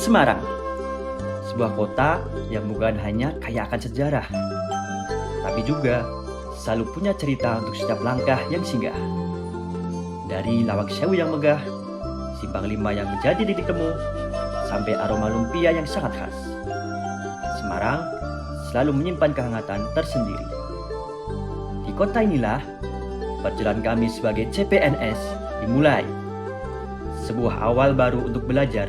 Semarang, sebuah kota yang bukan hanya kaya akan sejarah, tapi juga selalu punya cerita untuk setiap langkah yang singgah. Dari Lawang Sewu yang megah, Simpang 5 yang menjadi titik temu, sampai aroma lumpia yang sangat khas. Semarang selalu menyimpan kehangatan tersendiri. Di kota inilah, perjalanan kami sebagai CPNS dimulai. Sebuah awal baru untuk belajar,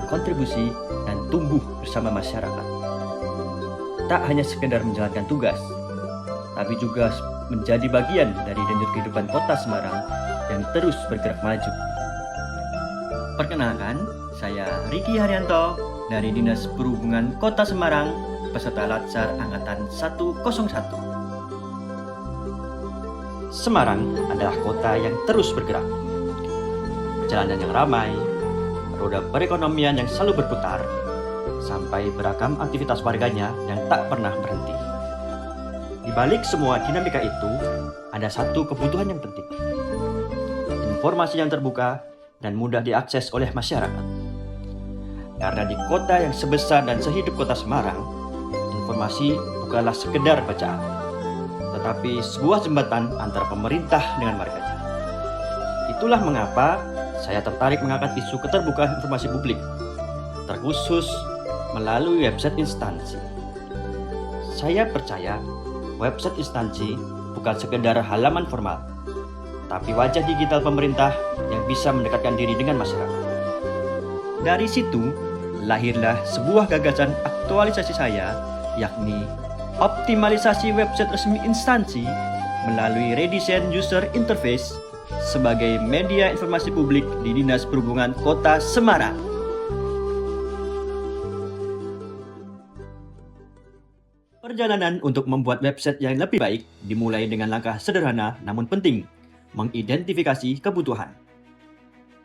berkontribusi, dan tumbuh bersama masyarakat. Tak hanya sekedar menjalankan tugas, tapi juga menjadi bagian dari denyut kehidupan kota Semarang yang terus bergerak maju. Perkenalkan, saya Riki Haryanto dari Dinas Perhubungan Kota Semarang, peserta Latsar Angkatan 101. Semarang adalah kota yang terus bergerak. Jalanan yang ramai, roda perekonomian yang selalu berputar, sampai beragam aktivitas warganya yang tak pernah berhenti. Di balik semua dinamika itu, ada satu kebutuhan yang penting. Informasi yang terbuka dan mudah diakses oleh masyarakat. Karena di kota yang sebesar dan sehidup kota Semarang, informasi bukanlah sekedar bacaan, tetapi sebuah jembatan antara pemerintah dengan warganya. Itulah mengapa saya tertarik mengangkat isu keterbukaan informasi publik, terkhusus melalui website instansi. Saya percaya website instansi bukan sekedar halaman formal, tapi wajah digital pemerintah yang bisa mendekatkan diri dengan masyarakat. Dari situ, lahirlah sebuah gagasan aktualisasi saya, yakni optimalisasi website resmi instansi melalui redesign user interface sebagai media informasi publik di Dinas Perhubungan Kota Semarang. Perjalanan untuk membuat website yang lebih baik dimulai dengan langkah sederhana namun penting, mengidentifikasi kebutuhan.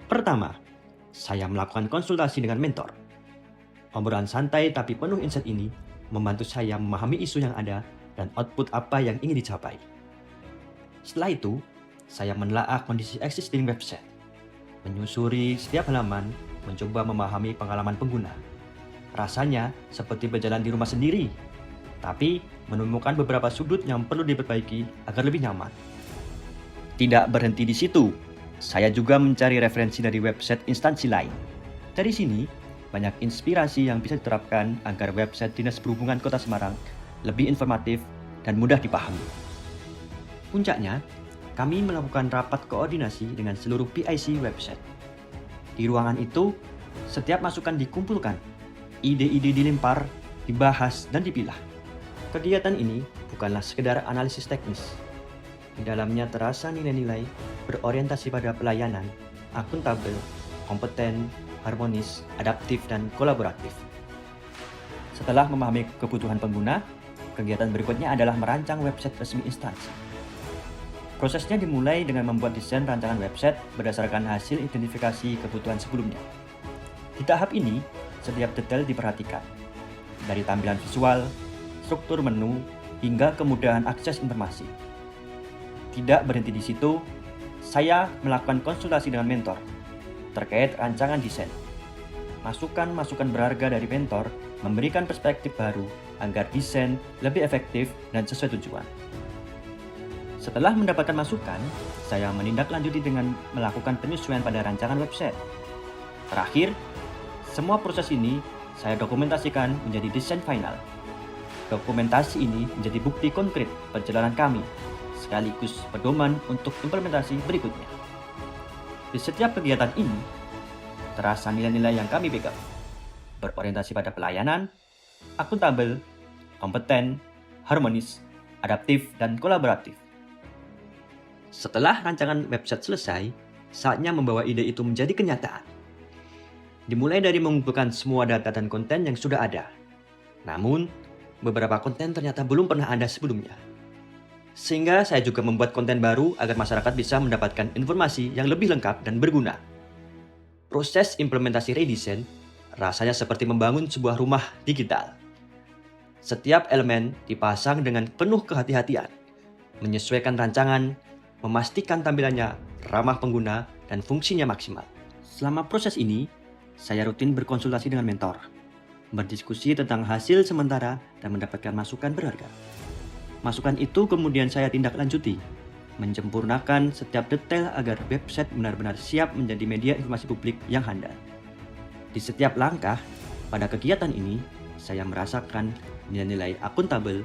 Pertama, saya melakukan konsultasi dengan mentor. Obrolan santai tapi penuh insight ini membantu saya memahami isu yang ada dan output apa yang ingin dicapai. Setelah itu, saya menelaah kondisi existing website, menyusuri setiap halaman, mencoba memahami pengalaman pengguna. Rasanya seperti berjalan di rumah sendiri, tapi menemukan beberapa sudut yang perlu diperbaiki agar lebih nyaman. Tidak berhenti di situ, saya juga mencari referensi dari website instansi lain. Dari sini, banyak inspirasi yang bisa diterapkan agar website Dinas Perhubungan Kota Semarang lebih informatif dan mudah dipahami. Puncaknya, kami melakukan rapat koordinasi dengan seluruh PIC website. Di ruangan itu, setiap masukan dikumpulkan, ide-ide dilempar, dibahas, dan dipilah. Kegiatan ini bukanlah sekedar analisis teknis. Di dalamnya terasa nilai-nilai berorientasi pada pelayanan, akuntabel, kompeten, harmonis, adaptif, dan kolaboratif. Setelah memahami kebutuhan pengguna, kegiatan berikutnya adalah merancang website resmi instansi. Prosesnya dimulai dengan membuat desain rancangan website berdasarkan hasil identifikasi kebutuhan sebelumnya. Di tahap ini, setiap detail diperhatikan, dari tampilan visual, struktur menu, hingga kemudahan akses informasi. Tidak berhenti di situ, saya melakukan konsultasi dengan mentor terkait rancangan desain. Masukan-masukan berharga dari mentor memberikan perspektif baru agar desain lebih efektif dan sesuai tujuan. Setelah mendapatkan masukan, saya menindaklanjuti dengan melakukan penyesuaian pada rancangan website. Terakhir, semua proses ini saya dokumentasikan menjadi desain final. Dokumentasi ini menjadi bukti konkret perjalanan kami, sekaligus pedoman untuk implementasi berikutnya. Di setiap kegiatan ini, terasa nilai-nilai yang kami pegang, berorientasi pada pelayanan, akuntabel, kompeten, harmonis, adaptif, dan kolaboratif. Setelah rancangan website selesai, saatnya membawa ide itu menjadi kenyataan. Dimulai dari mengumpulkan semua data dan konten yang sudah ada. Namun, beberapa konten ternyata belum pernah ada sebelumnya. Sehingga saya juga membuat konten baru agar masyarakat bisa mendapatkan informasi yang lebih lengkap dan berguna. Proses implementasi redesign rasanya seperti membangun sebuah rumah digital. Setiap elemen dipasang dengan penuh kehati-hatian, menyesuaikan rancangan, memastikan tampilannya ramah pengguna dan fungsinya maksimal. Selama proses ini, saya rutin berkonsultasi dengan mentor, berdiskusi tentang hasil sementara dan mendapatkan masukan berharga. Masukan itu kemudian saya tindak lanjuti, menyempurnakan setiap detail agar website benar-benar siap menjadi media informasi publik yang handal. Di setiap langkah pada kegiatan ini, saya merasakan nilai-nilai akuntabel,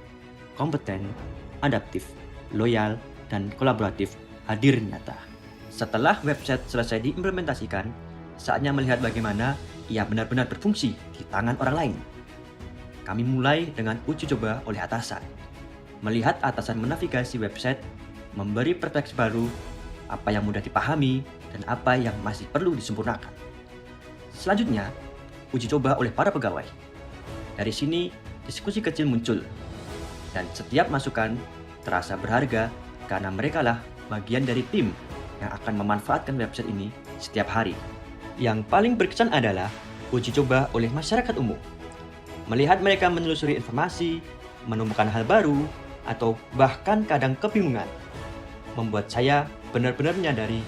kompeten, adaptif, loyal, dan kolaboratif hadir nyata. Setelah website selesai diimplementasikan, saatnya melihat bagaimana ia benar-benar berfungsi di tangan orang lain. Kami mulai dengan uji coba oleh atasan. Melihat atasan menavigasi website, memberi perspektif baru, apa yang mudah dipahami, dan apa yang masih perlu disempurnakan. Selanjutnya, uji coba oleh para pegawai. Dari sini, diskusi kecil muncul, dan setiap masukan terasa berharga karena merekalah bagian dari tim yang akan memanfaatkan website ini setiap hari. Yang paling berkesan adalah uji coba oleh masyarakat umum. Melihat mereka menelusuri informasi, menemukan hal baru, atau bahkan kadang kebingungan, membuat saya benar-benar menyadari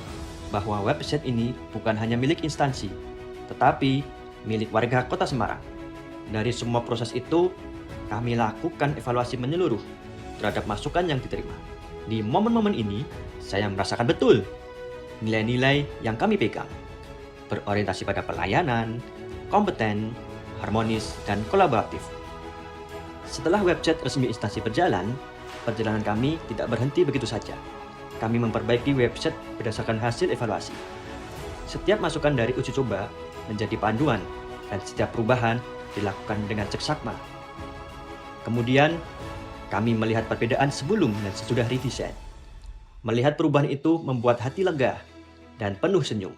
bahwa website ini bukan hanya milik instansi, tetapi milik warga Kota Semarang. Dari semua proses itu, kami lakukan evaluasi menyeluruh terhadap masukan yang diterima. Di momen-momen ini, saya merasakan betul nilai-nilai yang kami pegang, berorientasi pada pelayanan, kompeten, harmonis, dan kolaboratif. Setelah website resmi instansi berjalan, perjalanan kami tidak berhenti begitu saja. Kami memperbaiki website berdasarkan hasil evaluasi. Setiap masukan dari uji coba menjadi panduan, dan setiap perubahan dilakukan dengan seksama. Kemudian, kami melihat perbedaan sebelum dan sesudah redesign. Melihat perubahan itu membuat hati lega dan penuh senyum.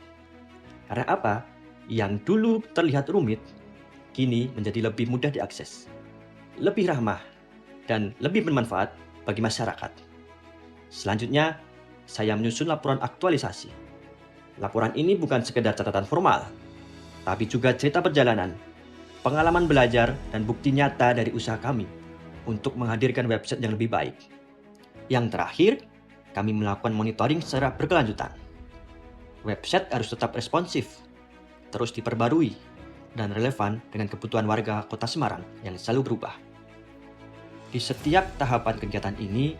Karena apa? Yang dulu terlihat rumit, kini menjadi lebih mudah diakses, lebih ramah, dan lebih bermanfaat bagi masyarakat. Selanjutnya, saya menyusun laporan aktualisasi. Laporan ini bukan sekedar catatan formal, tapi juga cerita perjalanan, pengalaman belajar, dan bukti nyata dari usaha kami untuk menghadirkan website yang lebih baik. Yang terakhir, kami melakukan monitoring secara berkelanjutan. Website harus tetap responsif, terus diperbarui, dan relevan dengan kebutuhan warga Kota Semarang yang selalu berubah. Di setiap tahapan kegiatan ini,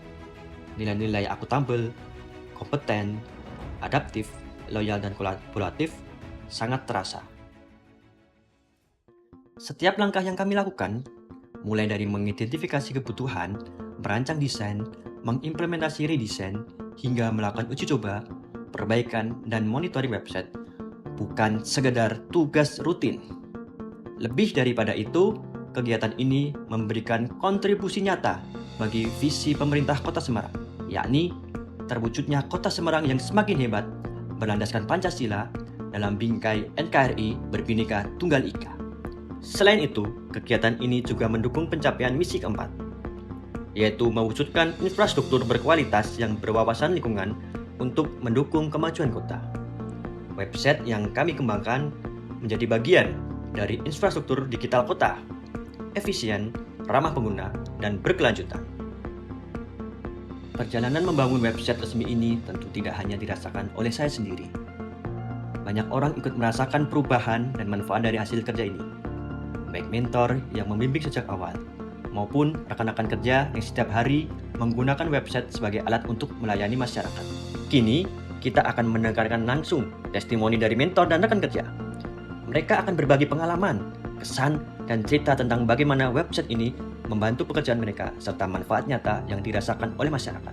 nilai-nilai akuntabel, kompeten, adaptif, loyal, dan kolaboratif sangat terasa. Setiap langkah yang kami lakukan, mulai dari mengidentifikasi kebutuhan, merancang desain, mengimplementasi redesign, hingga melakukan uji coba, perbaikan, dan monitoring website, bukan sekedar tugas rutin. Lebih daripada itu, kegiatan ini memberikan kontribusi nyata bagi visi pemerintah Kota Semarang, yakni terwujudnya Kota Semarang yang semakin hebat, berlandaskan Pancasila dalam bingkai NKRI Bhinneka Tunggal Ika. Selain itu, kegiatan ini juga mendukung pencapaian misi keempat, yaitu mewujudkan infrastruktur berkualitas yang berwawasan lingkungan untuk mendukung kemajuan kota. Website yang kami kembangkan menjadi bagian dari infrastruktur digital kota, efisien, ramah pengguna, dan berkelanjutan. Perjalanan membangun website resmi ini tentu tidak hanya dirasakan oleh saya sendiri. Banyak orang ikut merasakan perubahan dan manfaat dari hasil kerja ini, baik mentor yang membimbing sejak awal, maupun rekan-rekan kerja yang setiap hari menggunakan website sebagai alat untuk melayani masyarakat. Kini, kita akan mendengarkan langsung testimoni dari mentor dan rekan kerja. Mereka akan berbagi pengalaman, kesan, dan cerita tentang bagaimana website ini membantu pekerjaan mereka serta manfaat nyata yang dirasakan oleh masyarakat.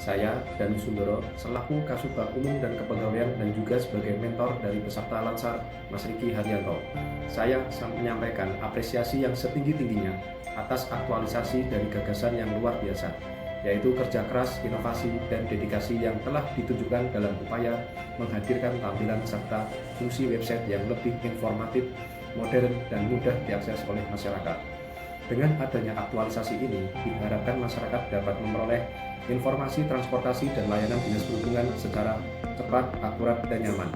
Saya, Danu Sundoro, selaku Kasubag Umum dan Kepegawaian dan juga sebagai mentor dari peserta Lansar, Mas Riki Haryanto. Saya menyampaikan apresiasi yang setinggi-tingginya atas aktualisasi dari gagasan yang luar biasa, yaitu kerja keras, inovasi, dan dedikasi yang telah ditunjukkan dalam upaya menghadirkan tampilan serta fungsi website yang lebih informatif, modern, dan mudah diakses oleh masyarakat. Dengan adanya aktualisasi ini, diharapkan masyarakat dapat memperoleh informasi transportasi dan layanan dinas perhubungan secara cepat, akurat, dan nyaman.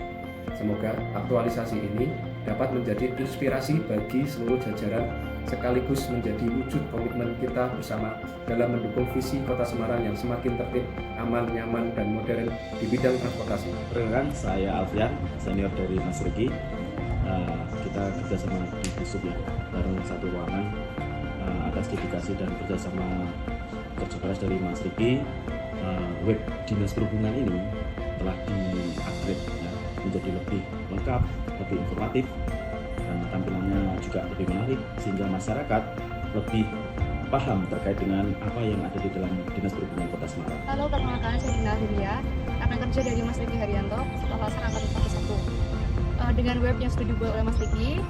Semoga aktualisasi ini dapat menjadi inspirasi bagi seluruh jajaran sekaligus menjadi wujud komitmen kita bersama dalam mendukung visi Kota Semarang yang semakin tertib, aman, nyaman, dan modern di bidang transportasi. Perkenalkan, saya Alfian, senior dari Mas Riki. Kita kerjasama di Bisub ya, bareng satu ruangan atas dedikasi dan kerjasama kerja keras dari Mas Riki. Web Dinas Perhubungan ini telah di-upgrade ya, menjadi lebih lengkap, lebih informatif, dan tampilannya juga lebih menarik sehingga masyarakat lebih paham terkait dengan apa yang ada di dalam Dinas Perhubungan Kota Semarang. Halo, perkenalkan saya Dina Huria, rekan kerja dari Mas Riki Haryanto, Kepala Laksana Angkatan 41. Dengan web yang sudah dibuat oleh Mas Riki,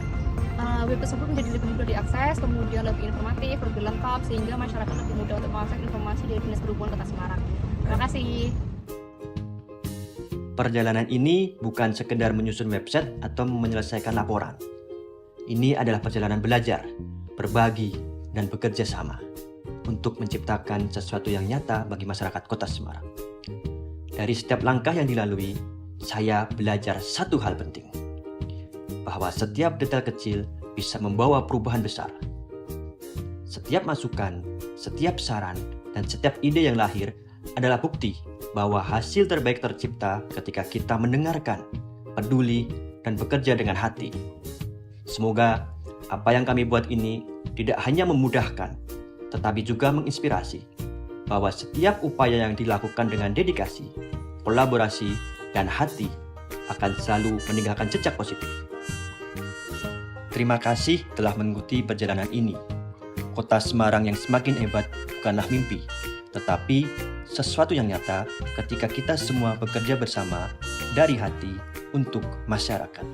web tersebut menjadi lebih mudah diakses, kemudian lebih informatif, lebih lengkap, sehingga masyarakat lebih mudah untuk mengakses informasi dari Dinas Perhubungan Kota Semarang. Terima kasih. Perjalanan ini bukan sekedar menyusun website atau menyelesaikan laporan. Ini adalah perjalanan belajar, berbagi, dan bekerja sama untuk menciptakan sesuatu yang nyata bagi masyarakat Kota Semarang. Dari setiap langkah yang dilalui, saya belajar satu hal penting, bahwa setiap detail kecil bisa membawa perubahan besar. Setiap masukan, setiap saran, dan setiap ide yang lahir adalah bukti bahwa hasil terbaik tercipta ketika kita mendengarkan, peduli, dan bekerja dengan hati. Semoga apa yang kami buat ini tidak hanya memudahkan, tetapi juga menginspirasi bahwa setiap upaya yang dilakukan dengan dedikasi, kolaborasi, dan hati akan selalu meninggalkan jejak positif. Terima kasih telah mengikuti perjalanan ini. Kota Semarang yang semakin hebat bukanlah mimpi, tetapi sesuatu yang nyata ketika kita semua bekerja bersama dari hati untuk masyarakat.